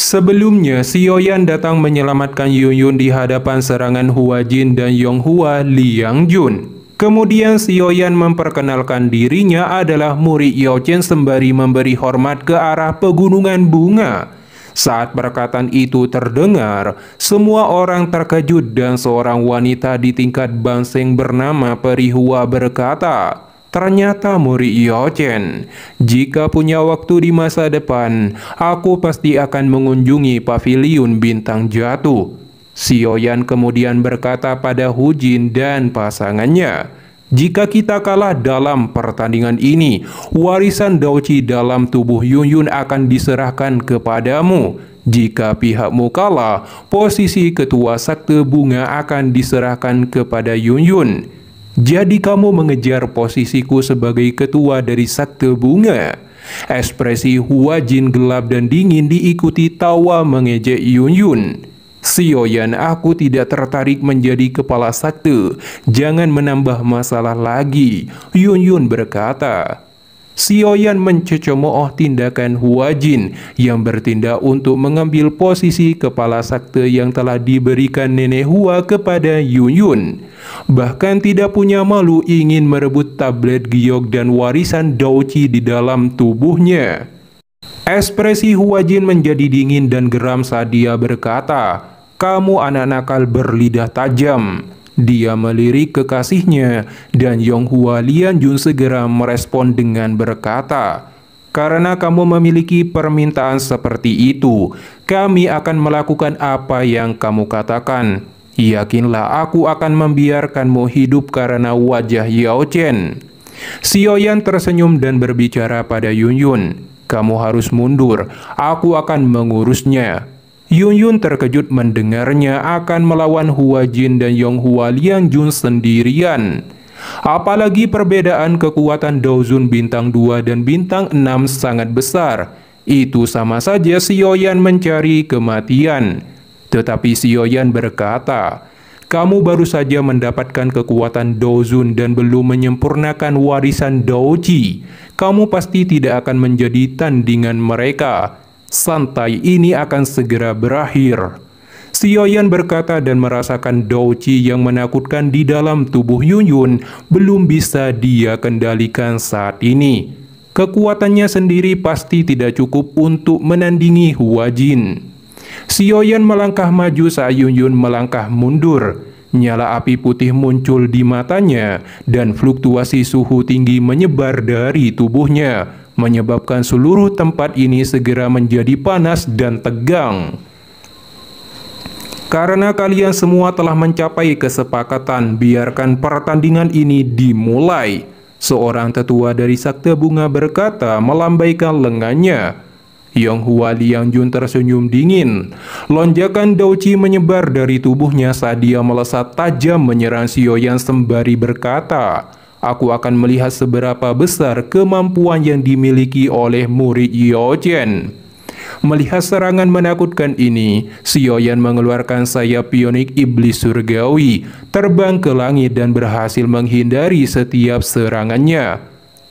Sebelumnya, Xiaoyan datang menyelamatkan Yunyun di hadapan serangan Hua Jin dan Yonghua Liangjun. Kemudian Xiaoyan memperkenalkan dirinya adalah murid Yao Chen sembari memberi hormat ke arah pegunungan bunga. Saat perkataan itu terdengar, semua orang terkejut dan seorang wanita di tingkat Banseng bernama Perihua berkata, "Ternyata murid Yao Chen. Jika punya waktu di masa depan, aku pasti akan mengunjungi paviliun bintang jatuh." Xiaoyan kemudian berkata pada Hu Jin dan pasangannya, "Jika kita kalah dalam pertandingan ini, warisan Daoqi dalam tubuh Yunyun akan diserahkan kepadamu. Jika pihakmu kalah, posisi ketua Sakte Bunga akan diserahkan kepada Yunyun. Jadi kamu mengejar posisiku sebagai ketua dari Sakte Bunga?" Ekspresi Hua Jin gelap dan dingin diikuti tawa mengejek Yunyun. "Xiaoyan, aku tidak tertarik menjadi kepala sakte. Jangan menambah masalah lagi," Yunyun berkata. Xiaoyan mencemooh tindakan Hua Jin yang bertindak untuk mengambil posisi kepala sakte yang telah diberikan nenek Hua kepada Yunyun. Bahkan tidak punya malu ingin merebut tablet giok dan warisan Daoqi di dalam tubuhnya. Ekspresi Hua Jin menjadi dingin dan geram saat dia berkata, "Kamu anak nakal berlidah tajam." Dia melirik kekasihnya dan Yonghua Liangjun segera merespon dengan berkata, "Karena kamu memiliki permintaan seperti itu, kami akan melakukan apa yang kamu katakan. Yakinlah aku akan membiarkanmu hidup karena wajah Yao Chen." Xiaoyan tersenyum dan berbicara pada Yunyun, "Kamu harus mundur, aku akan mengurusnya." Yunyun terkejut mendengarnya akan melawan Hua Jin dan Yonghua Liangjun sendirian. Apalagi perbedaan kekuatan Daozun bintang 2 dan bintang 6 sangat besar. Itu sama saja Xiaoyan mencari kematian. Tetapi Xiaoyan berkata, "Kamu baru saja mendapatkan kekuatan Daozun dan belum menyempurnakan warisan Daoqi. Kamu pasti tidak akan menjadi tandingan mereka. Santai, ini akan segera berakhir." Xiaoyan berkata dan merasakan Daoqi yang menakutkan di dalam tubuh Yunyun belum bisa dia kendalikan saat ini. Kekuatannya sendiri pasti tidak cukup untuk menandingi Hua Jin. Xiaoyan melangkah maju saat Yunyun melangkah mundur. Nyala api putih muncul di matanya dan fluktuasi suhu tinggi menyebar dari tubuhnya, menyebabkan seluruh tempat ini segera menjadi panas dan tegang. Karena kalian semua telah mencapai kesepakatan, biarkan pertandingan ini dimulai. Seorang tetua dari Sakte Bunga berkata melambaikan lengannya. Yonghua Liangjun tersenyum dingin. Lonjakan Daoqi menyebar dari tubuhnya saat dia melesat tajam menyerang Xiaoyan sembari berkata, "Aku akan melihat seberapa besar kemampuan yang dimiliki oleh murid Yao Chen." Melihat serangan menakutkan ini, Xiaoyan mengeluarkan sayap pionik iblis surgawi, terbang ke langit dan berhasil menghindari setiap serangannya.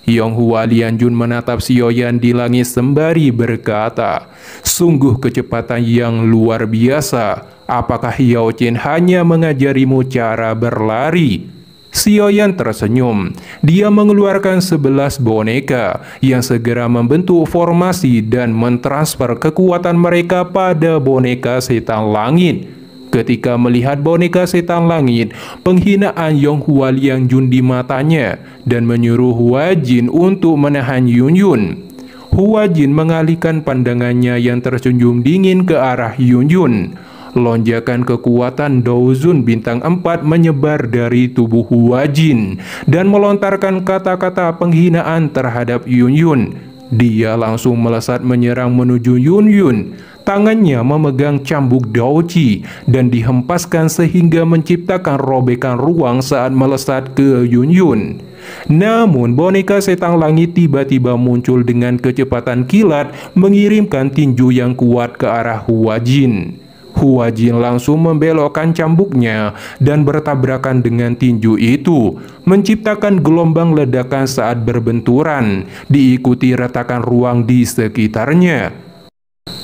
Yonghua Liangjun menatap Xiaoyan di langit sembari berkata, "Sungguh kecepatan yang luar biasa. Apakah Yao Chen hanya mengajarimu cara berlari?" Xiaoyan tersenyum. Dia mengeluarkan 11 boneka yang segera membentuk formasi dan mentransfer kekuatan mereka pada boneka setan langit. Ketika melihat boneka setan langit, penghinaan Yonghua Liangjun di matanya dan menyuruh Hua Jin untuk menahan Yunyun. Hua Jin mengalihkan pandangannya yang tersenyum dingin ke arah Yunyun. Lonjakan kekuatan Daozun bintang 4 menyebar dari tubuh Hua Jin dan melontarkan kata-kata penghinaan terhadap Yunyun. Dia langsung melesat menyerang menuju Yunyun. Tangannya memegang cambuk Daoqi dan dihempaskan sehingga menciptakan robekan ruang saat melesat ke Yunyun. Namun boneka setan langit tiba-tiba muncul dengan kecepatan kilat mengirimkan tinju yang kuat ke arah Hua Jin. Hua Jin langsung membelokkan cambuknya dan bertabrakan dengan tinju itu, menciptakan gelombang ledakan saat berbenturan, diikuti retakan ruang di sekitarnya.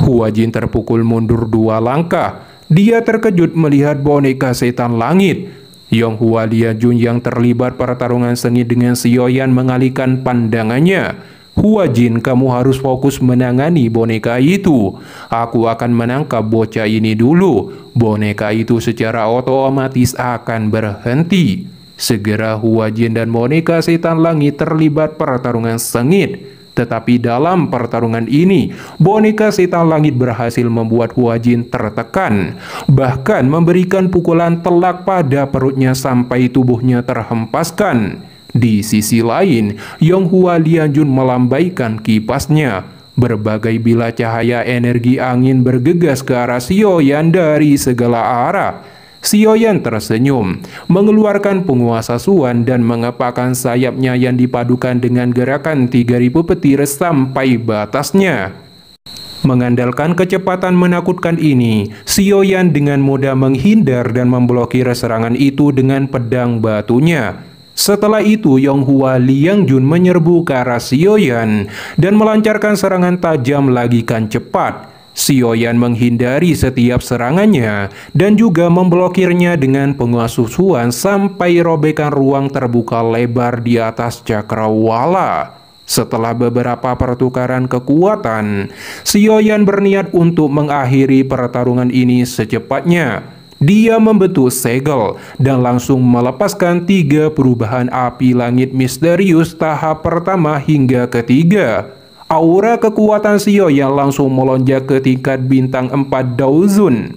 Hua Jin terpukul mundur 2 langkah. Dia terkejut melihat boneka setan langit. Yong Hua Lianjun yang terlibat pertarungan sengit dengan Xiaoyan mengalihkan pandangannya. Hua Jin, kamu harus fokus menangani boneka itu. Aku akan menangkap bocah ini dulu. Boneka itu secara otomatis akan berhenti. Segera Hua Jin dan boneka setan langit terlibat pertarungan sengit. Tetapi dalam pertarungan ini, boneka setan langit berhasil membuat Hua Jin tertekan, bahkan memberikan pukulan telak pada perutnya sampai tubuhnya terhempaskan. Di sisi lain, Yong Hua Lianjun melambaikan kipasnya. Berbagai bilah cahaya energi angin bergegas ke arah Xiaoyan dari segala arah. Xiaoyan tersenyum, mengeluarkan penguasa Suan dan mengepakkan sayapnya yang dipadukan dengan gerakan 3000 petir sampai batasnya. Mengandalkan kecepatan menakutkan ini, Xiaoyan dengan mudah menghindar dan memblokir serangan itu dengan pedang batunya. Setelah itu, Yong Hua Liangjun menyerbu ke arah Xiaoyan dan melancarkan serangan tajam lagi kan cepat. Xiaoyan menghindari setiap serangannya dan juga memblokirnya dengan penguasa Suan sampai robekan ruang terbuka lebar di atas cakrawala. Setelah beberapa pertukaran kekuatan, Xiaoyan berniat untuk mengakhiri pertarungan ini secepatnya. Dia membentuk segel dan langsung melepaskan 3 perubahan api langit misterius tahap pertama hingga ketiga. Aura kekuatan Xiaoyan langsung melonjak ke tingkat bintang 4 Daozun.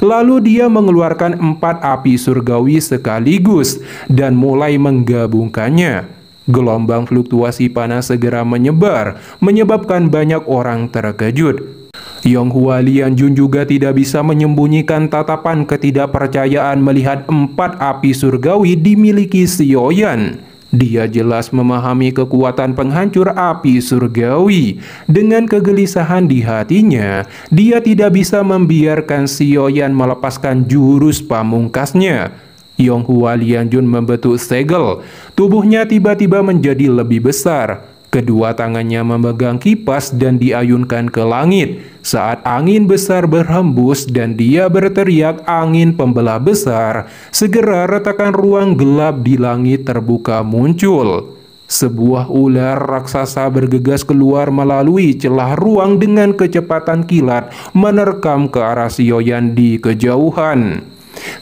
Lalu dia mengeluarkan 4 api surgawi sekaligus dan mulai menggabungkannya. Gelombang fluktuasi panas segera menyebar, menyebabkan banyak orang terkejut. Yong Hua Lianjun juga tidak bisa menyembunyikan tatapan ketidakpercayaan melihat 4 api surgawi dimiliki Xiaoyan. Dia jelas memahami kekuatan penghancur api surgawi. Dengan kegelisahan di hatinya, dia tidak bisa membiarkan Xiaoyan melepaskan jurus pamungkasnya. Yong Hua Lianjun membentuk segel. Tubuhnya tiba-tiba menjadi lebih besar. Kedua tangannya memegang kipas dan diayunkan ke langit. Saat angin besar berhembus dan dia berteriak angin pembelah besar, segera retakan ruang gelap di langit terbuka muncul. Sebuah ular raksasa bergegas keluar melalui celah ruang dengan kecepatan kilat, menerkam ke arah Xiaoyan di kejauhan.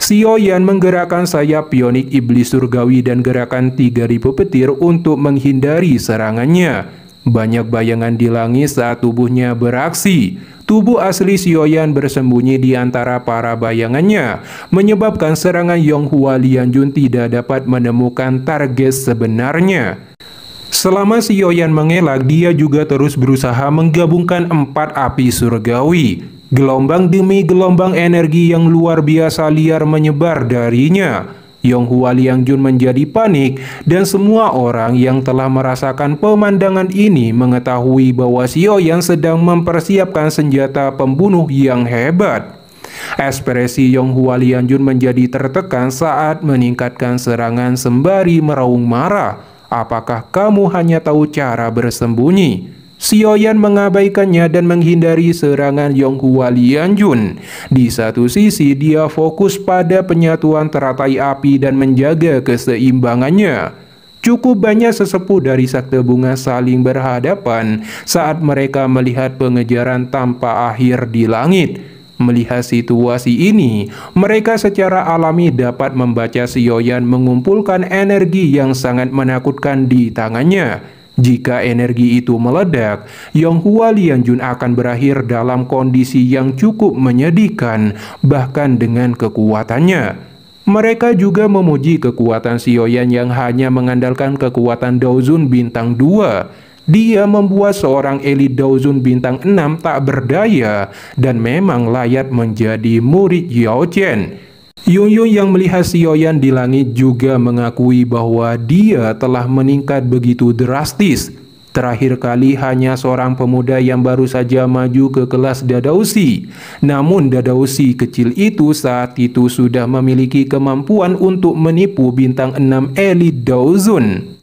Xiaoyan menggerakkan sayap pionik iblis surgawi dan gerakan 3000 petir untuk menghindari serangannya. Banyak bayangan di langit saat tubuhnya beraksi. Tubuh asli Xiaoyan bersembunyi di antara para bayangannya, menyebabkan serangan Yong Hua Lianjun tidak dapat menemukan target sebenarnya. Selama Xiaoyan mengelak, dia juga terus berusaha menggabungkan 4 api surgawi. Gelombang demi gelombang energi yang luar biasa liar menyebar darinya. Yong Hua Liangjun menjadi panik dan semua orang yang telah merasakan pemandangan ini mengetahui bahwa Xiaoyan sedang mempersiapkan senjata pembunuh yang hebat. Ekspresi Yong Hua Liangjun menjadi tertekan saat meningkatkan serangan sembari meraung marah. Apakah kamu hanya tahu cara bersembunyi? Xiaoyan mengabaikannya dan menghindari serangan Yong Hua Liangjun. Di satu sisi, dia fokus pada penyatuan teratai api dan menjaga keseimbangannya. Cukup banyak sesepuh dari Sakte Bunga saling berhadapan saat mereka melihat pengejaran tanpa akhir di langit. Melihat situasi ini, mereka secara alami dapat membaca Xiaoyan mengumpulkan energi yang sangat menakutkan di tangannya. Jika energi itu meledak, Yong Hua Liangjun akan berakhir dalam kondisi yang cukup menyedihkan, bahkan dengan kekuatannya. Mereka juga memuji kekuatan Xiaoyan yang hanya mengandalkan kekuatan Daozun bintang 2. Dia membuat seorang elit Daozun bintang 6 tak berdaya dan memang layak menjadi murid Yao Chen. Yun yang melihat Xiaoyan di langit juga mengakui bahwa dia telah meningkat begitu drastis. Terakhir kali hanya seorang pemuda yang baru saja maju ke kelas Dadausi. Namun Dadausi kecil itu saat itu sudah memiliki kemampuan untuk menipu bintang 6 elit Daozun.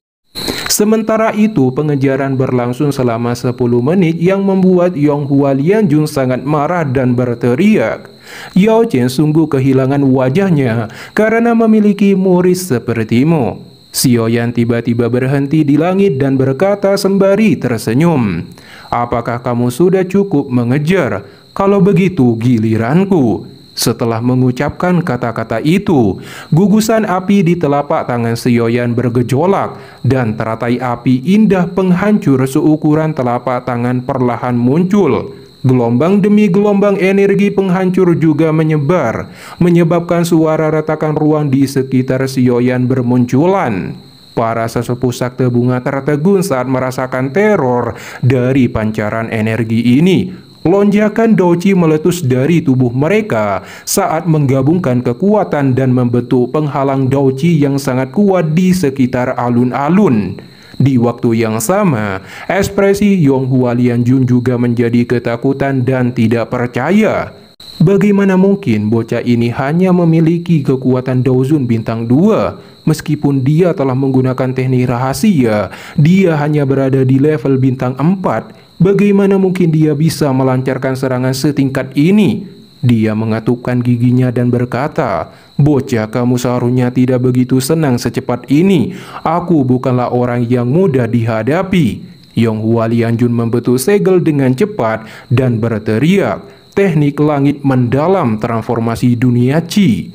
Sementara itu, pengejaran berlangsung selama 10 menit yang membuat Yonghua Lianjun sangat marah dan berteriak. Yao Chen sungguh kehilangan wajahnya karena memiliki murid sepertimu. Xiaoyan tiba-tiba berhenti di langit dan berkata sembari tersenyum, "Apakah kamu sudah cukup mengejar? Kalau begitu giliranku." Setelah mengucapkan kata-kata itu, gugusan api di telapak tangan Xiaoyan bergejolak dan teratai api indah penghancur seukuran telapak tangan perlahan muncul. Gelombang demi gelombang energi penghancur juga menyebar, menyebabkan suara retakan ruang di sekitar Xiaoyan bermunculan. Para sesepuh sakte bunga tertegun saat merasakan teror dari pancaran energi ini. Lonjakan Douqi meletus dari tubuh mereka saat menggabungkan kekuatan dan membentuk penghalang Douqi yang sangat kuat di sekitar alun-alun. Di waktu yang sama, ekspresi Yonghua Lianjun juga menjadi ketakutan dan tidak percaya. Bagaimana mungkin bocah ini hanya memiliki kekuatan Daozun bintang 2? Meskipun dia telah menggunakan teknik rahasia, dia hanya berada di level bintang 4. Bagaimana mungkin dia bisa melancarkan serangan setingkat ini? Dia mengatupkan giginya dan berkata, "Bocah, kamu seharusnya tidak begitu senang secepat ini. Aku bukanlah orang yang mudah dihadapi." Yonghua Lianjun membentuk segel dengan cepat dan berteriak, "Teknik langit mendalam transformasi dunia Qi."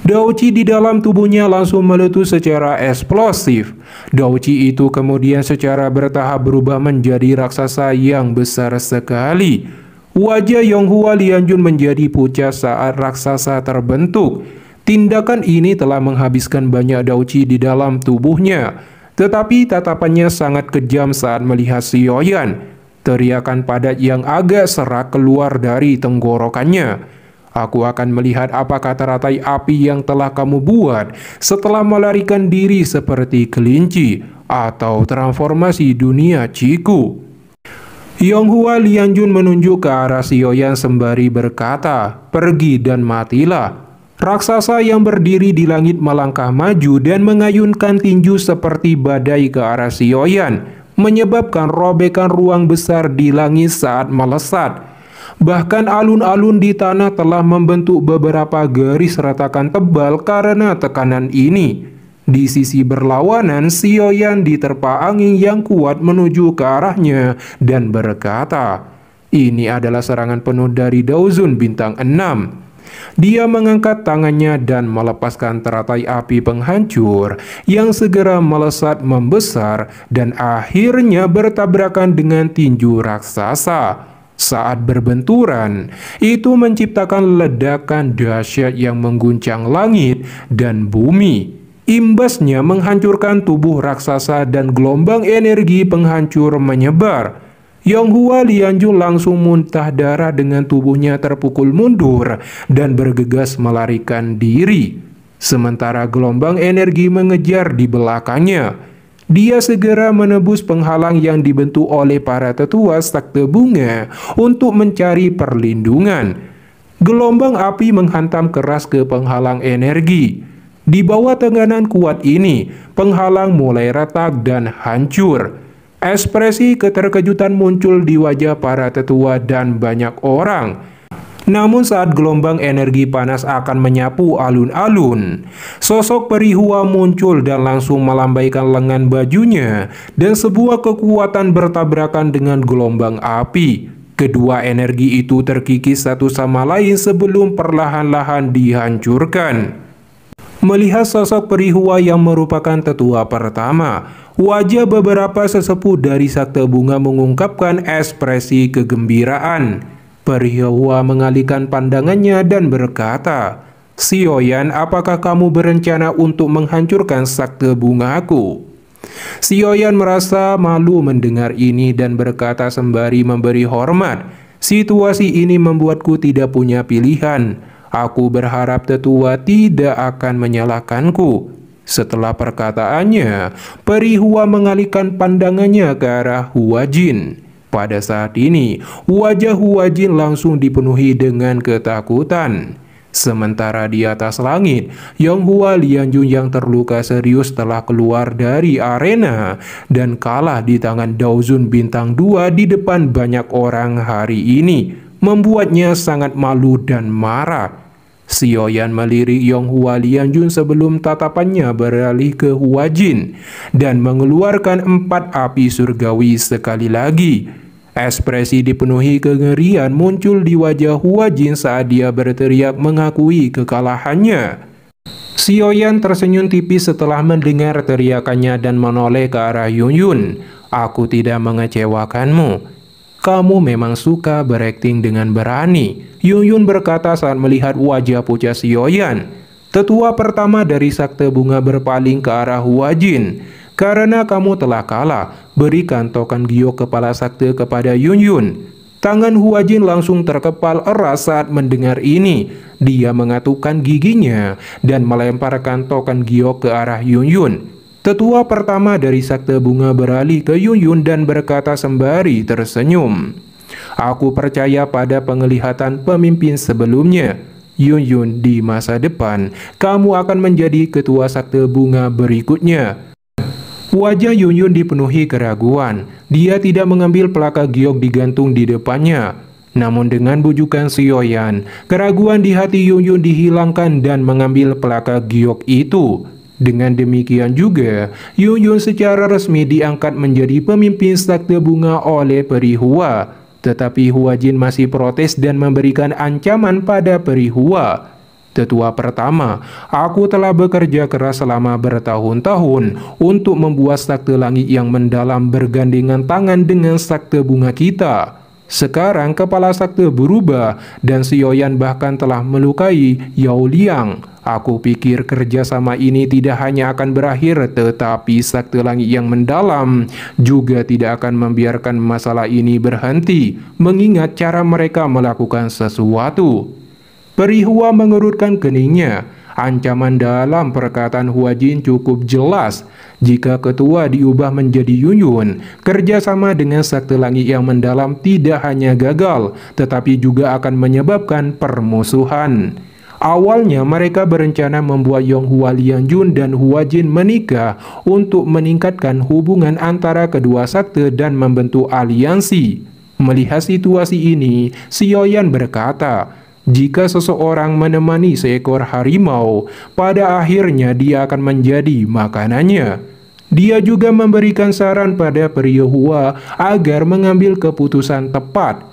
Douqi di dalam tubuhnya langsung meletus secara eksplosif. Douqi itu kemudian secara bertahap berubah menjadi raksasa yang besar sekali. Wajah Yonghua Lianjun menjadi pucat saat raksasa terbentuk. Tindakan ini telah menghabiskan banyak Douqi di dalam tubuhnya. Tetapi tatapannya sangat kejam saat melihat Xiaoyan. Teriakan padat yang agak serak keluar dari tenggorokannya. "Aku akan melihat apakah teratai api yang telah kamu buat setelah melarikan diri seperti kelinci atau transformasi dunia Qi-ku." Yonghua Lianjun menunjuk ke arah Xiaoyan sembari berkata, "Pergi dan matilah." Raksasa yang berdiri di langit melangkah maju dan mengayunkan tinju seperti badai ke arah Xiaoyan, menyebabkan robekan ruang besar di langit saat melesat. Bahkan alun-alun di tanah telah membentuk beberapa garis retakan tebal karena tekanan ini. Di sisi berlawanan, Xiaoyan diterpa angin yang kuat menuju ke arahnya dan berkata, "Ini adalah serangan penuh dari Daozun bintang 6. Dia mengangkat tangannya dan melepaskan teratai api penghancur yang segera melesat membesar dan akhirnya bertabrakan dengan tinju raksasa. Saat berbenturan, itu menciptakan ledakan dahsyat yang mengguncang langit dan bumi. Imbasnya menghancurkan tubuh raksasa dan gelombang energi penghancur menyebar. Yonghua Lianjun langsung muntah darah dengan tubuhnya terpukul mundur dan bergegas melarikan diri. Sementara gelombang energi mengejar di belakangnya. Dia segera menebus penghalang yang dibentuk oleh para tetua sakte bunga untuk mencari perlindungan. Gelombang api menghantam keras ke penghalang energi. Di bawah tekanan kuat ini, penghalang mulai retak dan hancur. Ekspresi keterkejutan muncul di wajah para tetua dan banyak orang. Namun saat gelombang energi panas akan menyapu alun-alun, sosok Perihua muncul dan langsung melambaikan lengan bajunya dan sebuah kekuatan bertabrakan dengan gelombang api. Kedua energi itu terkikis satu sama lain sebelum perlahan-lahan dihancurkan. Melihat sosok Perihua yang merupakan tetua pertama, wajah beberapa sesepuh dari sakte bunga mengungkapkan ekspresi kegembiraan. Perihua mengalihkan pandangannya dan berkata, "Xiaoyan, apakah kamu berencana untuk menghancurkan sakte bungaku?" Xiaoyan merasa malu mendengar ini dan berkata sembari memberi hormat, "Situasi ini membuatku tidak punya pilihan. Aku berharap tetua tidak akan menyalahkanku." Setelah perkataannya, Perihua mengalihkan pandangannya ke arah Huajin. Pada saat ini, wajah Huajin langsung dipenuhi dengan ketakutan. Sementara di atas langit, Yonghua Lianjun yang terluka serius telah keluar dari arena dan kalah di tangan Daozun Bintang 2 di depan banyak orang hari ini, membuatnya sangat malu dan marah. Xiaoyan melirik Yonghua Lianjun sebelum tatapannya beralih ke Huajin dan mengeluarkan 4 api surgawi sekali lagi. Ekspresi dipenuhi kengerian muncul di wajah Huajin saat dia berteriak mengakui kekalahannya. Xiaoyan tersenyum tipis setelah mendengar teriakannya dan menoleh ke arah Yunyun. "Aku tidak mengecewakanmu. Kamu memang suka berakting dengan berani," Yunyun berkata saat melihat wajah pucat Xiaoyan. Tetua pertama dari Sakte Bunga berpaling ke arah Huajin. "Karena kamu telah kalah, berikan token giok kepala sakti kepada Yunyun." Tangan Huajin langsung terkepal erat saat mendengar ini. Dia mengatupkan giginya dan melemparkan token giok ke arah Yunyun. Tetua pertama dari Sakte Bunga beralih ke Yunyun dan berkata sembari tersenyum, "Aku percaya pada penglihatan pemimpin sebelumnya. Yunyun, di masa depan, kamu akan menjadi ketua Sakte Bunga berikutnya." Wajah Yunyun dipenuhi keraguan. Dia tidak mengambil pelaka giok digantung di depannya. Namun dengan bujukan Xiaoyan, keraguan di hati Yunyun dihilangkan dan mengambil pelaka giok itu. Dengan demikian juga, Yunyun secara resmi diangkat menjadi pemimpin Sakte Bunga oleh Peri Hua. Tetapi Huajin masih protes dan memberikan ancaman pada Peri Hua. "Tetua pertama, aku telah bekerja keras selama bertahun-tahun untuk membuat Sakte Langit yang mendalam bergandengan tangan dengan Sakte Bunga kita. Sekarang kepala sakte berubah dan Xiaoyan bahkan telah melukai Yao Liang. Aku pikir kerjasama ini tidak hanya akan berakhir, tetapi Sakte Langit yang mendalam juga tidak akan membiarkan masalah ini berhenti, mengingat cara mereka melakukan sesuatu." Peri Hua mengerutkan keningnya. Ancaman dalam perkataan Huajin cukup jelas. Jika ketua diubah menjadi Yunyun, kerjasama dengan Sakte Langit yang mendalam tidak hanya gagal, tetapi juga akan menyebabkan permusuhan. Awalnya mereka berencana membuat Yonghua Lianjun dan Huajin menikah untuk meningkatkan hubungan antara kedua sakte dan membentuk aliansi. Melihat situasi ini, Xiaoyan berkata, "Jika seseorang menemani seekor harimau, pada akhirnya dia akan menjadi makanannya." Dia juga memberikan saran pada Peri Hua agar mengambil keputusan tepat.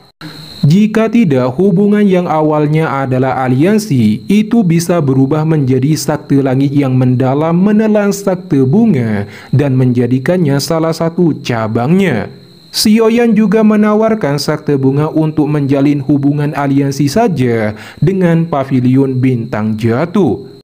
Jika tidak, hubungan yang awalnya adalah aliansi, itu bisa berubah menjadi Sakte Langit yang mendalam menelan Sakte Bunga dan menjadikannya salah satu cabangnya. Xiaoyan juga menawarkan Sakte Bunga untuk menjalin hubungan aliansi saja dengan Paviliun Bintang Jatuh.